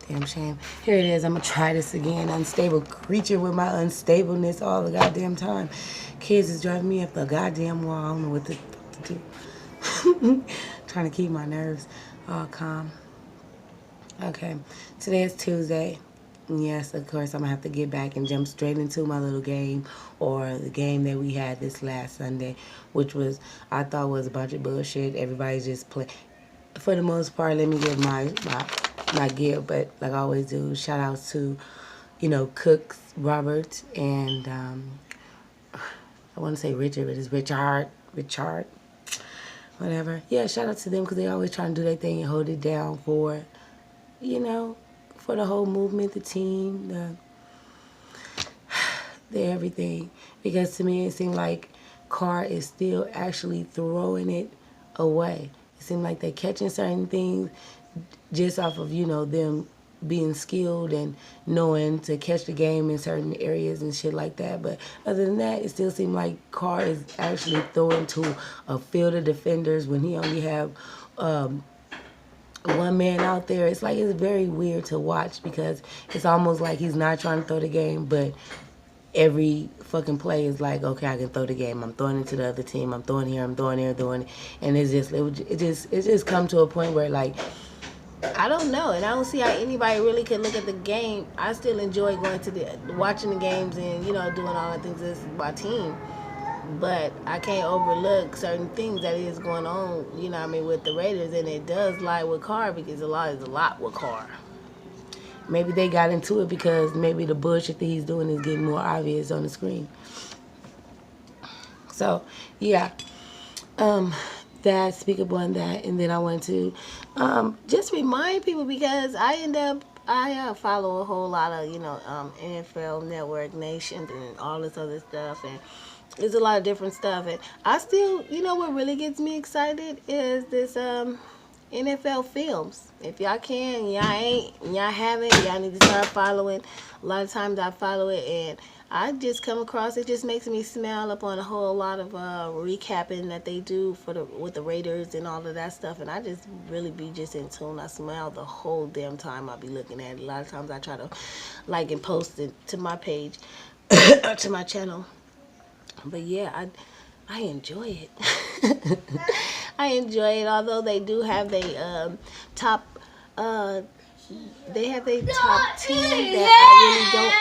Damn shame. Here it is. I'm going to try this again. Unstable creature with my unstableness all the goddamn time. Kids is driving me up the goddamn wall. I don't know what to do. Trying to keep my nerves all calm. Okay. Today is Tuesday. Yes, of course, I'm going to have to get back and jump straight into my little game or the game that we had this last Sunday, which was, I thought was a bunch of bullshit. Everybody's just playing. For the most part, let me give my gear, but like I always do, shout outs to, Cooks, Robert, and I want to say Richard, but it's Richard, whatever. Yeah, shout out to them because they always try to do their thing and hold it down for, for the whole movement, the team, the everything. Because to me, it seemed like Carr is still actually throwing it away. It seemed like they're catching certain things just off of, them being skilled and knowing to catch the game in certain areas and shit like that. But other than that, it still seemed like Carr is actually throwing to a field of defenders when he only have one man out there. It's like, it's very weird to watch because it's almost like he's not trying to throw the game, but every fucking play is like, okay, I can throw the game. I'm throwing it to the other team. I'm throwing here. I'm throwing there. Throwing it. And it just come to a point where like, I don't know, and I don't see how anybody really could look at the game. I still enjoy going to watching the games and doing all the things as my team. But I can't overlook certain things that is going on, with the Raiders, and it does lie with Carr because a lot with Carr. Maybe they got into it because maybe the bullshit that he's doing is getting more obvious on the screen. So, yeah. That, speak upon that, and then I want to just remind people because I follow a whole lot of NFL Network Nations and all this other stuff, and there's a lot of different stuff, and I still what really gets me excited is this NFL films. If y'all can, y'all haven't, y'all need to start following. A lot of times I follow it and I just come across, it just makes me smile up on a whole lot of recapping that they do with the Raiders and all of that stuff, and I just really be just in tune. I smile the whole damn time I be looking at it. A lot of times I try to like and post it to my page, to my channel. But yeah, I enjoy it. I enjoy it, although they do have the top, they have a top 10 that I really don't.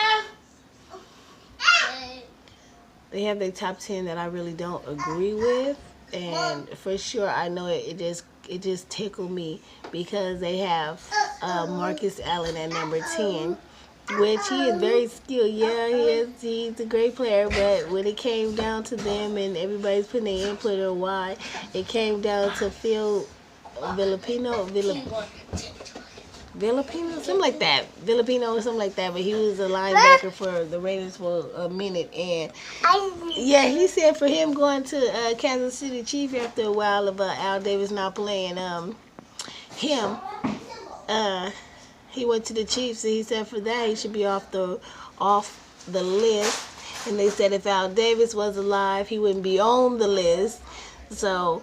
They have the top 10 that I really don't agree with, and for sure I know it just tickled me because they have Marcus Allen at number 10, which he is very skilled. Yeah, he's a great player, but when it came down to them and everybody's putting their input on why, it came down to Phil Villapino, something like that. Villapino or something like that, but he was a linebacker for the Raiders for a minute, and yeah, he said for him going to Kansas City Chiefs after a while of Al Davis not playing him, he went to the Chiefs, and he said for that he should be off the list, and they said if Al Davis was alive, he wouldn't be on the list. So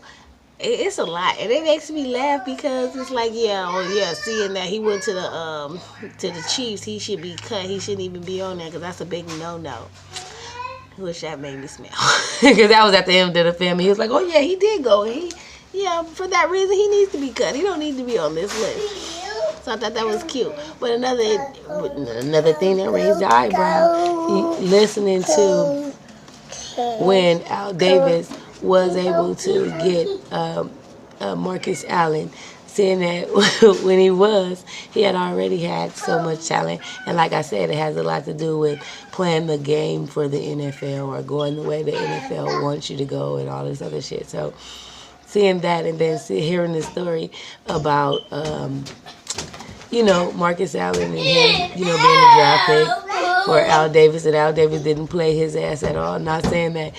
it's a lot, and it makes me laugh because it's like, seeing that he went to the Chiefs, he should be cut. He shouldn't even be on there because that's a big no-no. I wish that made me smile because that was at the end of the film. He was like, "Oh yeah, he did go. For that reason, he needs to be cut. He don't need to be on this list." So I thought that was cute. But another thing that raised the eyebrow, listening to when Al Davis was able to get Marcus Allen, saying that when he had already had so much talent. And like I said, it has a lot to do with playing the game for the NFL or going the way the NFL wants you to go and all this other shit. So seeing that and then hearing the story about, Marcus Allen and him, being a draft pick for Al Davis, and Al Davis didn't play his ass at all. Not saying that,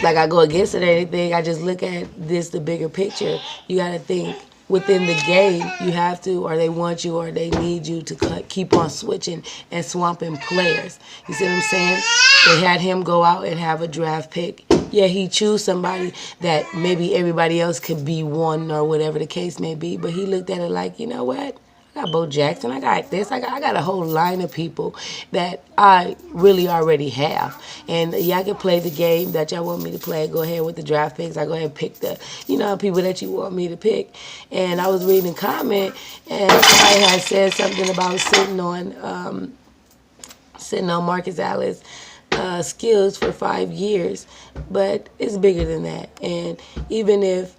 like I go against it or anything. I just look at the bigger picture. You got to think within the game, you have to, or they want you, or they need you to keep on switching and swapping players. You see what I'm saying? They had him go out and have a draft pick yeah, he choose somebody that maybe everybody else could be one or whatever the case may be. But he looked at it like, you know what? I got Bo Jackson. I got this. I got a whole line of people that I really already have. And y'all can play the game that y'all want me to play. Go ahead with the draft picks. I go ahead and pick the, people that you want me to pick. And I was reading a comment, and somebody had said something about sitting on Marcus Allen skills for 5 years, but it's bigger than that. And even if,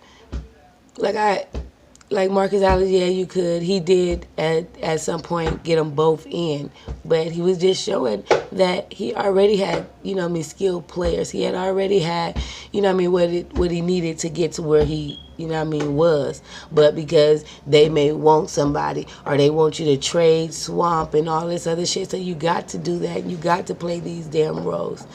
like Marcus Allen, yeah, you could. He did at some point get them both in, but he was just showing that he already had, skilled players. He had already had, what he needed to get to where he, was. But because they may want somebody or they want you to trade Swamp and all this other shit, so you got to do that. You got to play these damn roles.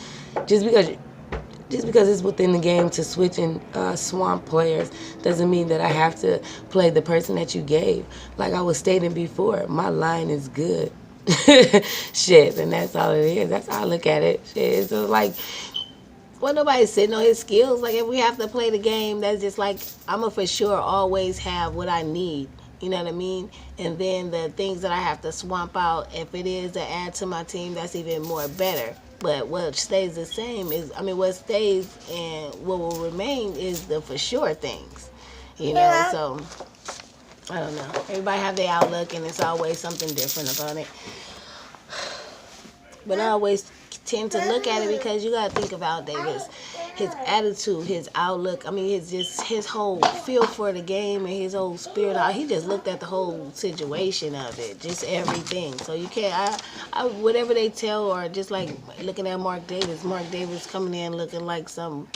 Just because it's within the game to switch in Swamp players doesn't mean that I have to play the person that you gave. Like I was stating before, my line is good. Shit, and that's all it is. That's how I look at it. Shit, so like, well, nobody's sitting on his skills. Like, if we have to play the game, that's just like, I'm going to for sure always have what I need. You know what I mean? And then the things that I have to swamp out, if it is to add to my team, that's even more better. But what stays the same is, what stays and what will remain is the for sure things. So, I don't know. Everybody have their outlook, and it's always something different about it. But I always tend to look at it because you got to think about Davis, his attitude, his outlook. His whole feel for the game and his whole spirit. He just looked at the whole situation of it, just everything. So you can't, whatever they tell, or just like looking at Mark Davis coming in looking like some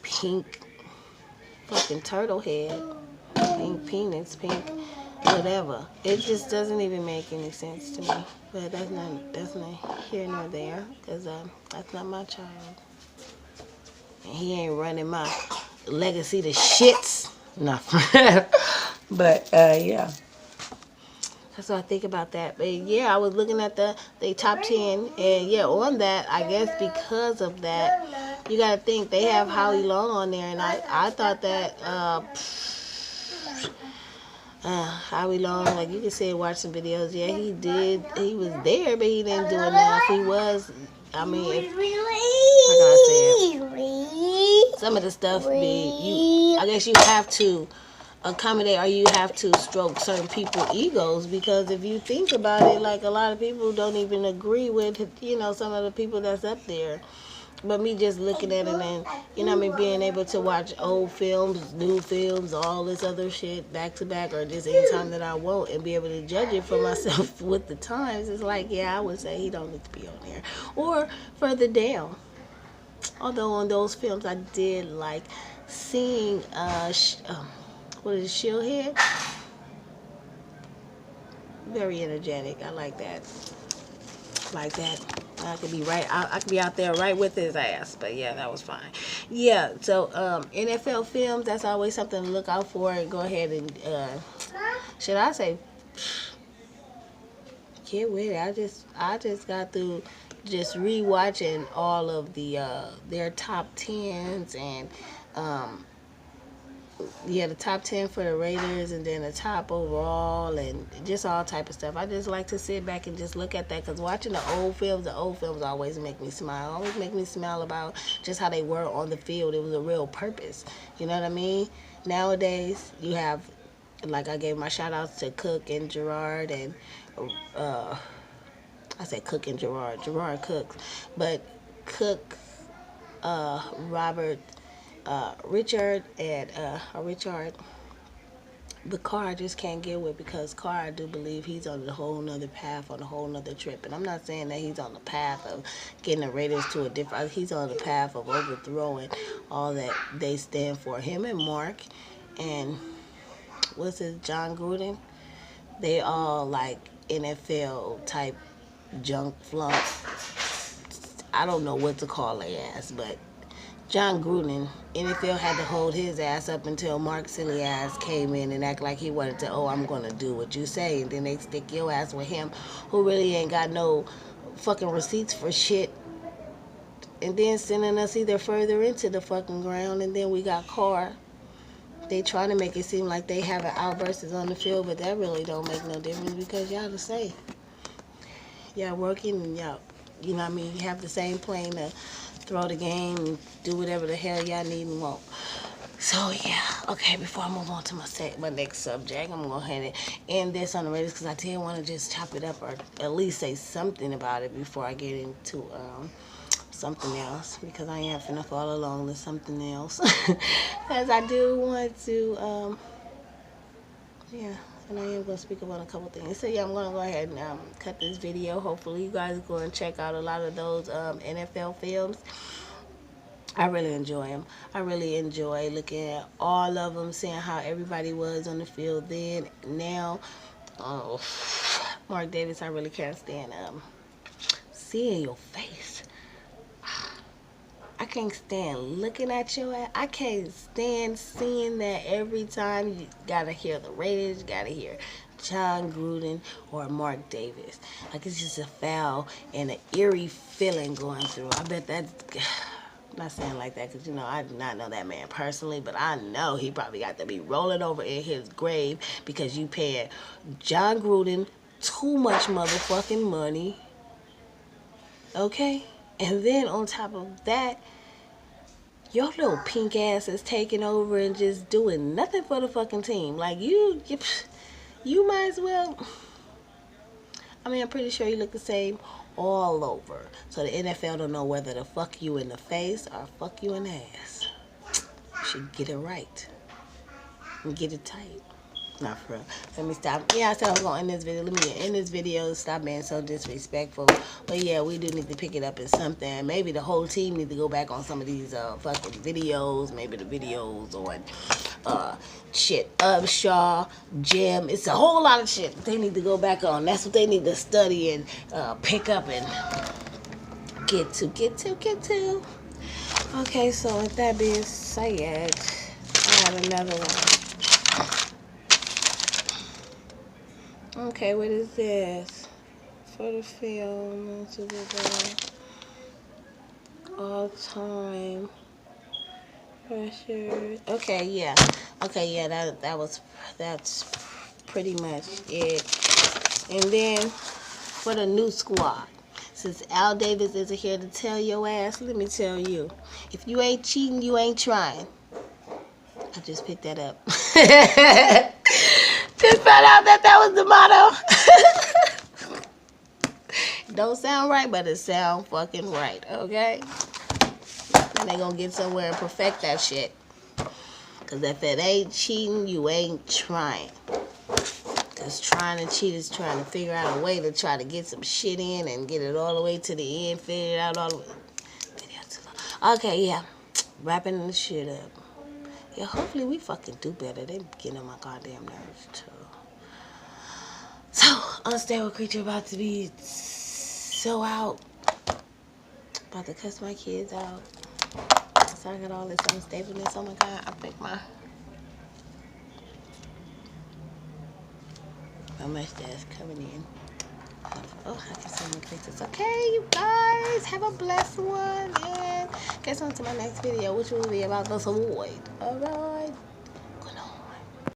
pink fucking turtle head, pink penis, pink whatever. It just doesn't even make any sense to me. But that's not here nor there, because that's not my child. And he ain't running my legacy to shits. No. But yeah. That's what I think about that. But yeah, I was looking at the top 10, and yeah, on that, I guess because of that, you got to think they have Howie Long on there, and I thought that Howie Long, like you can say, watch some videos. Yeah, he did. He was there, but he didn't do enough. He was, how can I say it? Some of the stuff I guess you have to accommodate, or you have to stroke certain people's egos, because if you think about it, like, a lot of people don't even agree with, some of the people that's up there. But me just looking at it and, being able to watch old films, new films, all this other shit back to back, or just any time that I want, and be able to judge it for myself with the times, it's like, yeah, I would say he don't need to be on there. Or further down. Although on those films, I did like seeing, what is it, Shieldhead? Very energetic. I like that. I could be right. I could be out there right with his ass. But yeah, that was fine. Yeah. So NFL films. That's always something to look out for. And go ahead and should I say? Get with it. I just got through just rewatching all of their top 10s, and the top 10 for the Raiders, and then the top overall, and just all type of stuff. I just like to sit back and just look at that, because watching the old films always make me smile. Always make me smile about just how they were on the field. It was a real purpose. You know what I mean? Nowadays, you have, like, I gave my shout outs to Cook and Gerard, and I said Cook and Gerard Cooks, but Cook, Richard, and Richard, the Carr I just can't get with, because Carr, I do believe he's on a whole nother path, on a whole nother trip. And I'm not saying that he's on the path of getting the Raiders to a different, he's on the path of overthrowing all that they stand for. Him and Mark and what's his, John Gruden, they all like NFL type junk flunks. I don't know what to call their ass, but John Gruden, NFL had to hold his ass up until Mark silly ass came in and act like he wanted to, I'm going to do what you say. And then they stick your ass with him, who really ain't got no fucking receipts for shit. and then sending us either further into the fucking ground. And then we got Carr. They trying to make it seem like they having outbursts on the field, but that really don't make no difference because y'all the same. Y'all working and y'all, you know what I mean, you have the same plane to throw the game and do whatever the hell y'all need and want. So yeah, okay, before I move on to my next subject, I'm gonna go ahead and end this on the Raiders because I did want to just chop it up or at least say something about it before I get into something else, because I am finna fall along to something else. Because I do want to, yeah, and I am going to speak about a couple things. So yeah, I'm going to go ahead and cut this video. Hopefully you guys go and check out a lot of those NFL films. I really enjoy them. I really enjoy looking at all of them, seeing how everybody was on the field then, now. Oh, Mark Davis, I really can't stand seeing your face. I can't stand looking at your ass. I can't stand seeing that every time. You gotta hear the Raiders, you gotta hear Jon Gruden or Mark Davis. Like, it's just a foul and an eerie feeling going through. I bet that's... I'm not saying like that because, you know, I do not know that man personally, but I know he probably got to be rolling over in his grave because you paid Jon Gruden too much motherfucking money. Okay? And then on top of that, your little pink ass is taking over and just doing nothing for the fucking team. Like, you might as well... I mean, I'm pretty sure you look the same all over. So the NFL don't know whether to fuck you in the face or fuck you in the ass. You should get it right. And get it tight. Not for real. Let me stop. Yeah, I said I was going to end this video. Let me end this video. Stop being so disrespectful. But yeah, we do need to pick it up in something. Maybe the whole team need to go back on some of these fucking videos. Maybe the videos on Upshaw, Jim. It's a whole lot of shit they need to go back on. That's what they need to study and pick up and get to. Okay, so with that being said, I have another one. Okay, what is this? For the film, to the all time pressure. Okay, yeah. Okay, yeah, that's pretty much it. And then for the new squad, since Al Davis isn't here to tell your ass, let me tell you, if you ain't cheating, you ain't trying. I just picked that up. Just found out that was the motto. Don't sound right, but it sound fucking right, okay? And they gonna get somewhere and perfect that shit. Because if it ain't cheating, you ain't trying. Because trying to cheat is trying to figure out a way to try to get some shit in and get it all the way to the end, figure it out all the way. Okay, yeah. Wrapping the shit up. Yeah, hopefully we fucking do better. They getting on my goddamn nerves, too. So, unstable creature about to be so out. About to cuss my kids out. So I got all this unstableness. Oh my God, I think my mustache coming in. Oh, I can see my faces. Okay, you guys, have a blessed one. And catch on to my next video, which will be about this award. Alright.